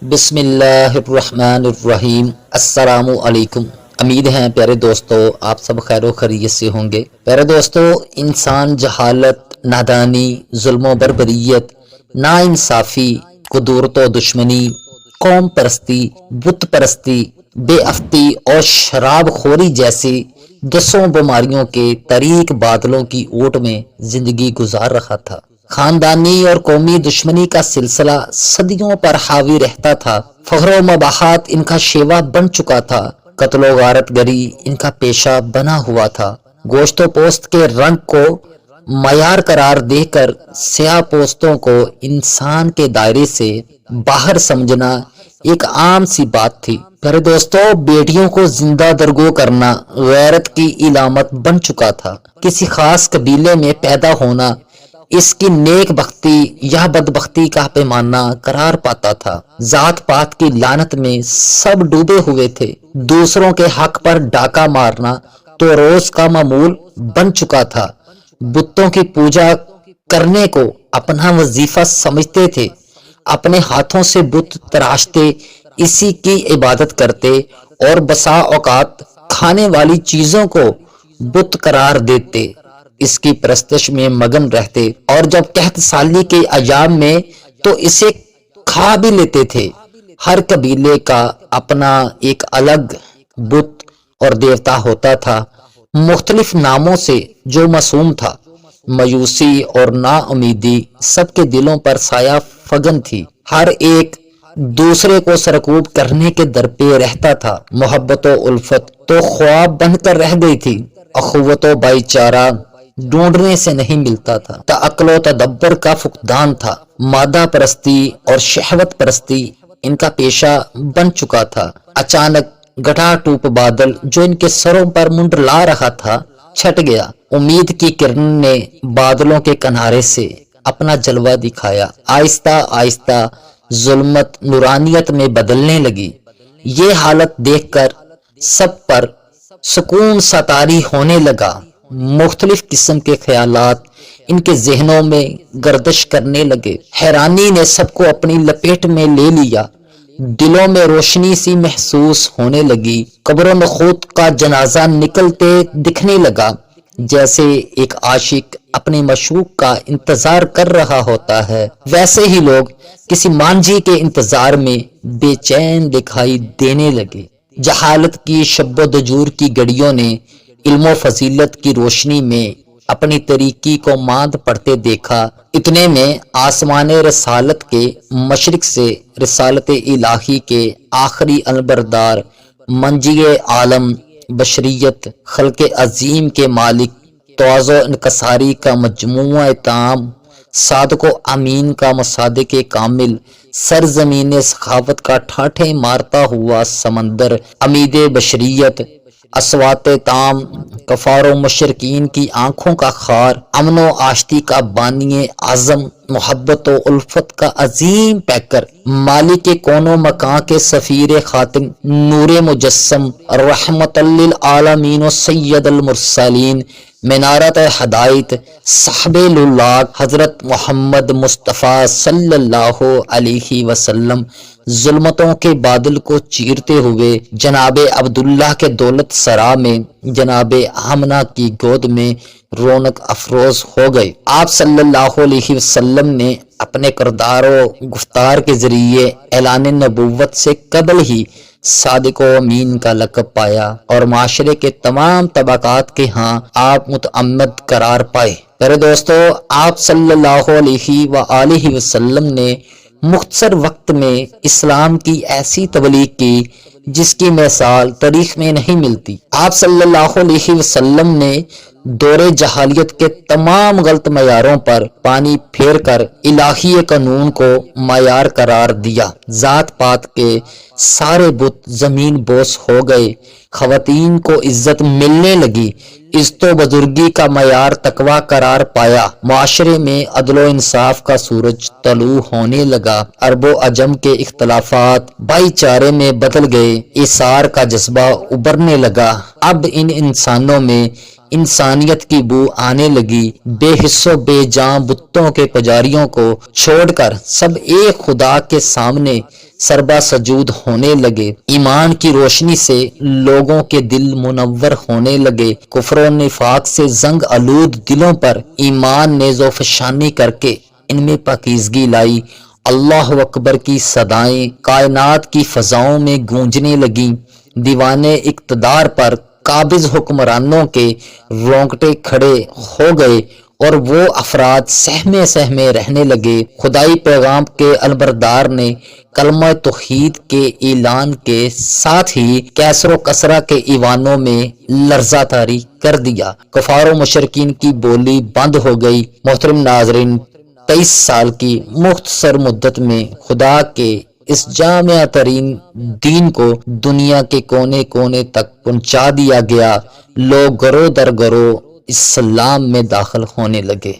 بسم اللہ الرحمن الرحیم۔ السلام علیکم۔ امید ہے پیارے دوستو آپ سب خیر و خیریت سے ہوں گے۔ پیارے دوستو، انسان جہالت، نادانی، ظلم و بربریت، ناانصافی، قدورت و دشمنی، قوم پرستی، بت پرستی، بے افتی اور شراب خوری جیسی دسوں بیماریوں کے طریق بادلوں کی اوٹ میں زندگی گزار رہا تھا۔ خاندانی اور قومی دشمنی کا سلسلہ صدیوں پر حاوی رہتا تھا۔ فخر و مباحات ان کا شیوا بن چکا تھا۔ قتل و غارت گری ان کا پیشہ بنا ہوا تھا۔ گوشت و پوست کے رنگ کو معیار قرار دے کر سیاہ پوستوں کو انسان کے دائرے سے باہر سمجھنا ایک عام سی بات تھی۔ پیارے دوستو، بیٹیوں کو زندہ درگو کرنا غیرت کی علامت بن چکا تھا۔ کسی خاص قبیلے میں پیدا ہونا اس کی نیک بختی یا بدبختی کا پیمانہ قرار پاتا تھا۔ ذات پات کی لعنت میں سب ڈوبے ہوئے تھے۔ دوسروں کے حق پر ڈاکہ مارنا تو روز کا معمول بن چکا تھا۔ بتوں کی پوجا کرنے کو اپنا وظیفہ سمجھتے تھے۔ اپنے ہاتھوں سے بت تراشتے، اسی کی عبادت کرتے اور بسا اوقات کھانے والی چیزوں کو بت قرار دیتے، اس کی پرستش میں مگن رہتے، اور جب قحط سالی کے ایام میں تو اسے کھا بھی لیتے تھے۔ ہر قبیلے کا اپنا ایک الگ بت اور دیوتا ہوتا تھا، مختلف ناموں سے، جو معصوم تھا۔ مایوسی اور نا امیدی سب کے دلوں پر سایہ فگن تھی۔ ہر ایک دوسرے کو سرکوب کرنے کے در پہ رہتا تھا۔ محبت و الفت تو خواب بن کر رہ گئی تھی۔ اخوت و بھائی چارہ ڈھونڈنے سے نہیں ملتا تھا۔ تعقل و تدبر کا فقدان تھا۔ مادہ پرستی اور شہوت پرستی ان کا پیشہ بن چکا تھا۔ اچانک گٹا ٹوپ بادل جو ان کے سروں پر منڈلا رہا تھا چھٹ گیا۔ امید کی کرن نے بادلوں کے کنارے سے اپنا جلوہ دکھایا۔ آہستہ آہستہ ظلمت نورانیت میں بدلنے لگی۔ یہ حالت دیکھ کر سب پر سکون ساتاری ہونے لگا۔ مختلف قسم کے خیالات ان کے ذہنوں میں گردش کرنے لگے۔ حیرانی نے سب کو اپنی لپیٹ میں لے لیا۔ دلوں میں روشنی سی محسوس ہونے لگی۔ قبر میں خود کا جنازہ نکلتے دکھنے لگا، جیسے ایک عاشق اپنے معشوق کا انتظار کر رہا ہوتا ہے، ویسے ہی لوگ کسی مانجھی کے انتظار میں بے چین دکھائی دینے لگے۔ جہالت کی شب و دجور کی گڑیوں نے علم و فضیلت کی روشنی میں اپنی طریقی کو ماند پڑتے دیکھا۔ اتنے میں آسمان رسالت کے مشرق سے رسالت الہی کے آخری علمبردار، منجی عالم بشریت، خلق عظیم کے مالک، تواضع و انکساری کا مجموعہ تام، صادق و امین کا مصادق کامل، سرزمین سخاوت کا ٹھاٹھے مارتا ہوا سمندر، امید بشریت، اصوات تام، کفار و مشرکین کی آنکھوں کا خار، امن و آشتی کا بانی اعظم، محبت و الفت کا عظیم پیکر، مالک کون و مکان کے سفیر خاتم، نور مجسم، رحمت للعالمین و سید المرسلین، منارت ہدایت، صاحب لولاک، حضرت محمد مصطفیٰ صلی اللہ علیہ وسلم، ظلمتوں کے بادل کو چیرتے ہوئے جناب عبداللہ کے دولت سرا میں جناب آمنہ کی گود میں رونق افروز ہو گئے۔ آپ صلی اللہ علیہ وسلم نے اپنے کردار و گفتار کے ذریعے اعلان نبوت سے قبل ہی صادق و امین کا لقب پایا اور معاشرے کے تمام طبقات کے ہاں آپ متعمد قرار پائے۔ میرے دوستو، آپ صلی اللہ علیہ وآلہ وسلم نے مختصر وقت میں اسلام کی ایسی تبلیغ کی جس کی مثال تاریخ میں نہیں ملتی۔ آپ صلی اللہ علیہ وسلم نے دور جہالیت کے تمام غلط معیاروں پر پانی پھیر کر الہی قانون کو معیار قرار دیا۔ ذات پات کے سارے بت زمین بوس ہو گئے۔ خواتین کو عزت ملنے لگی۔ عزت و بزرگی کا معیار تقویٰ قرار پایا۔ معاشرے میں عدل و انصاف کا سورج طلوع ہونے لگا۔ عرب و عجم کے اختلافات بھائی چارے میں بدل گئے۔ ایثار کا جذبہ ابھرنے لگا۔ اب ان انسانوں میں انسانیت کی بو آنے لگی۔ بے حس و بے جاں بتوں کے پجاریوں کو چھوڑ کر سب ایک خدا کے سامنے سربا سجود ہونے لگے، ایمان کی روشنی سے لوگوں کے دل منور ہونے لگے، کفر و نفاق سے زنگ آلود دلوں پر ایمان نیز و فشانی کر کے ان میں پاکیزگی لائی۔ اللہ اکبر کی صدائیں کائنات کی فضاؤں میں گونجنے لگیں، دیوانے اقتدار پر قابض حکمرانوں کے رونگٹے کھڑے ہو گئے اور وہ افراد سہمے سہمے رہنے لگے۔ خدائی پیغام کے علمبردار نے کلمہ توحید کے اعلان کے ساتھ ہی کیسر و کسرا کے ایوانوں میں لرزہ طاری کر دیا، کفار و مشرکین کی بولی بند ہو گئی۔ محترم ناظرین، 23 سال کی مختصر مدت میں خدا کے اس جامع ترین دین کو دنیا کے کونے کونے تک پہنچا دیا گیا، لوگ گرو در گرو اسلام میں داخل ہونے لگے۔